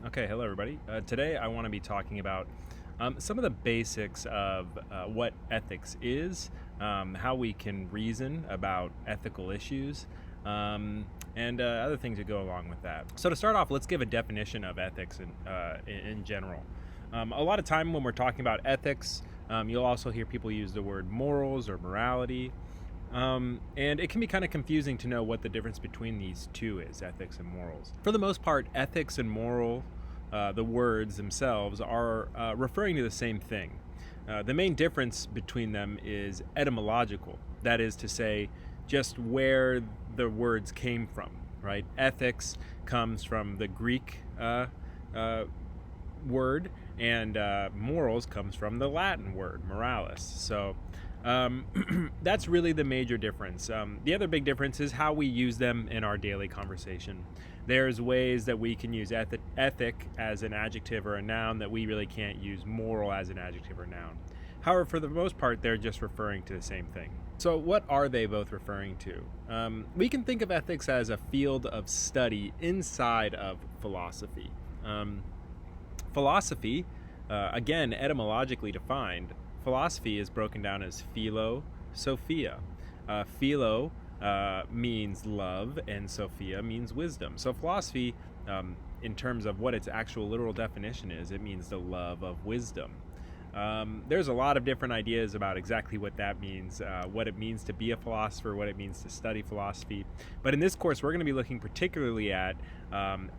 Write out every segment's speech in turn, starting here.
Okay, hello everybody. Today I want to be talking about some of the basics of what ethics is, how we can reason about ethical issues, and other things that go along with that. So to start off, let's give a definition of ethics in general. A lot of time when we're talking about ethics, you'll also hear people use the word morals or morality. And it can be kind of confusing to know what the difference between these two is, ethics and morals. For the most part, ethics and moral, the words themselves, are referring to the same thing. The main difference between them is etymological, that is to say, just where the words came from, right? Ethics comes from the Greek word, and morals comes from the Latin word, moralis. So that's really the major difference. The other big difference is how we use them in our daily conversation. There's ways that we can use ethic as an adjective or a noun that we really can't use moral as an adjective or noun. However, for the most part, they're just referring to the same thing. So what are they both referring to? We can think of ethics as a field of study inside of philosophy. Philosophy, again, etymologically defined, philosophy is broken down as philo, sophia. Philo means love, and sophia means wisdom. So philosophy, in terms of what its actual literal definition is, it means the love of wisdom. There's a lot of different ideas about exactly what that means, what it means to be a philosopher, what it means to study philosophy. But in this course, we're going to be looking particularly at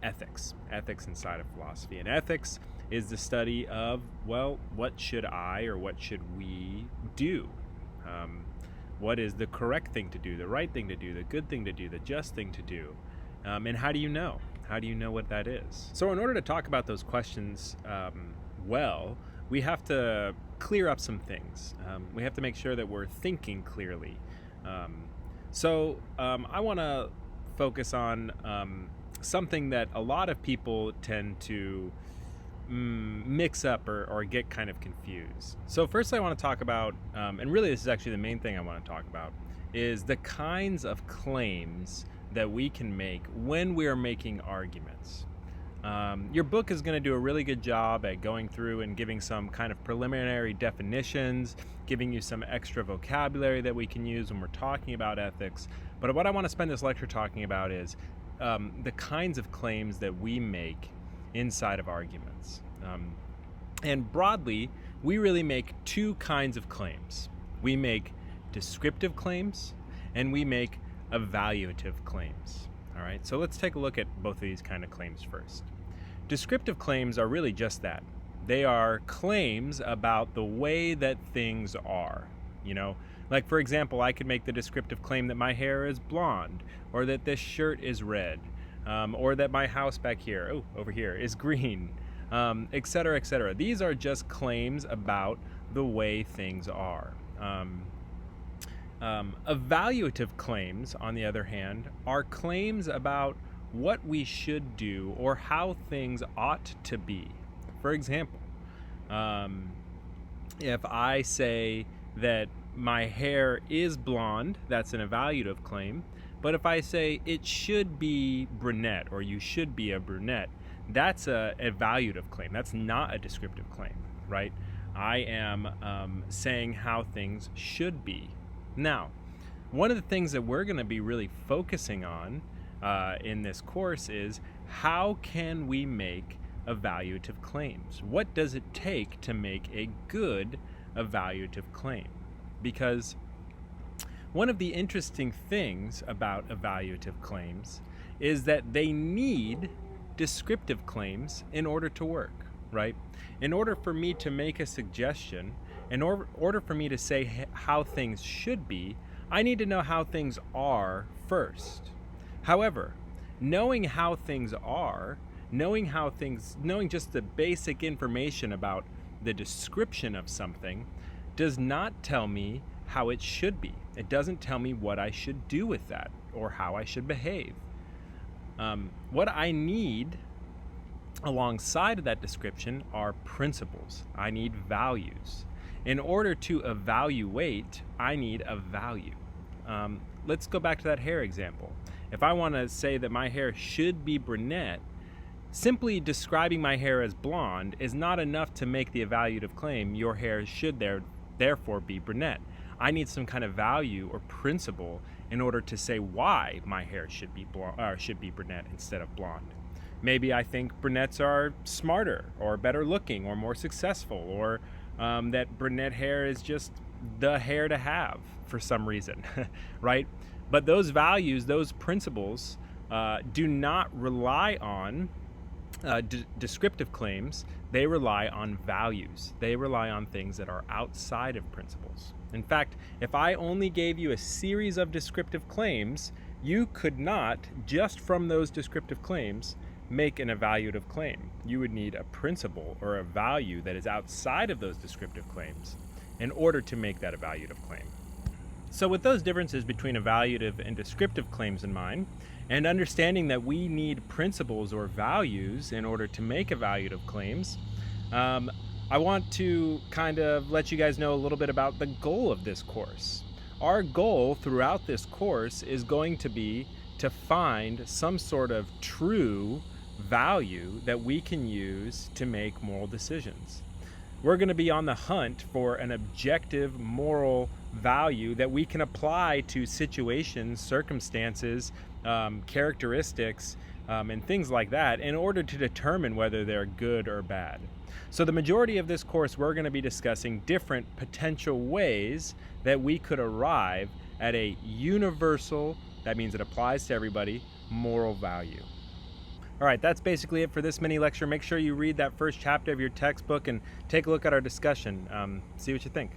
ethics inside of philosophy. And ethics is the study of, well, what should I or what should we do? What is the correct thing to do, the right thing to do, the good thing to do, the just thing to do? And how do you know? How do you know what that is? So in order to talk about those questions we have to clear up some things. We have to make sure that we're thinking clearly. I want to focus on something that a lot of people tend to mix up or get kind of confused. So first I want to talk about, and really this is actually the main thing I want to talk about, is the kinds of claims that we can make when we are making arguments. Your book is going to do a really good job at going through and giving some kind of preliminary definitions, giving you some extra vocabulary that we can use when we're talking about ethics. But what I want to spend this lecture talking about is the kinds of claims that we make inside of arguments. And broadly, we really make two kinds of claims. We make descriptive claims and we make evaluative claims. All right, so let's take a look at both of these kind of claims first. Descriptive claims are really just that. They are claims about the way that things are. Like for example, I could make the descriptive claim that my hair is blonde, or that this shirt is red, or that my house back here, over here, is green, etc., etc. These are just claims about the way things are. Evaluative claims, on the other hand, are claims about what we should do or how things ought to be. For example, if I say that my hair is blonde, that's an evaluative claim. But if I say it should be brunette or you should be a brunette, that's an evaluative claim. That's not a descriptive claim, right? I am saying how things should be. Now, one of the things that we're going to be really focusing on in this course is how can we make evaluative claims? What does it take to make a good evaluative claim? Because one of the interesting things about evaluative claims is that they need descriptive claims in order to work, right? In order for me to make a suggestion, in order for me to say how things should be, I need to know how things are first. However, knowing how things are, knowing just the basic information about the description of something does not tell me how it should be. It doesn't tell me what I should do with that or how I should behave. What I need alongside of that description are principles. I need values. In order to evaluate, I need a value. Let's go back to that hair example. If I want to say that my hair should be brunette, simply describing my hair as blonde is not enough to make the evaluative claim your hair should therefore be brunette. I need some kind of value or principle in order to say why my hair should be brunette instead of blonde. Maybe I think brunettes are smarter or better looking or more successful, or that brunette hair is just the hair to have for some reason, right? But those values, those principles, do not rely on descriptive claims. They rely on values. They rely on things that are outside of principles. In fact, if I only gave you a series of descriptive claims, you could not, just from those descriptive claims, make an evaluative claim. You would need a principle or a value that is outside of those descriptive claims in order to make that evaluative claim. So with those differences between evaluative and descriptive claims in mind, and understanding that we need principles or values in order to make evaluative claims, I want to kind of let you guys know a little bit about the goal of this course. Our goal throughout this course is going to be to find some sort of true value that we can use to make moral decisions. We're going to be on the hunt for an objective moral value that we can apply to situations, circumstances, characteristics, and things like that in order to determine whether they're good or bad. So the majority of this course, we're going to be discussing different potential ways that we could arrive at a universal, that means it applies to everybody, moral value. All right, that's basically it for this mini lecture. Make sure you read that first chapter of your textbook and take a look at our discussion. See what you think.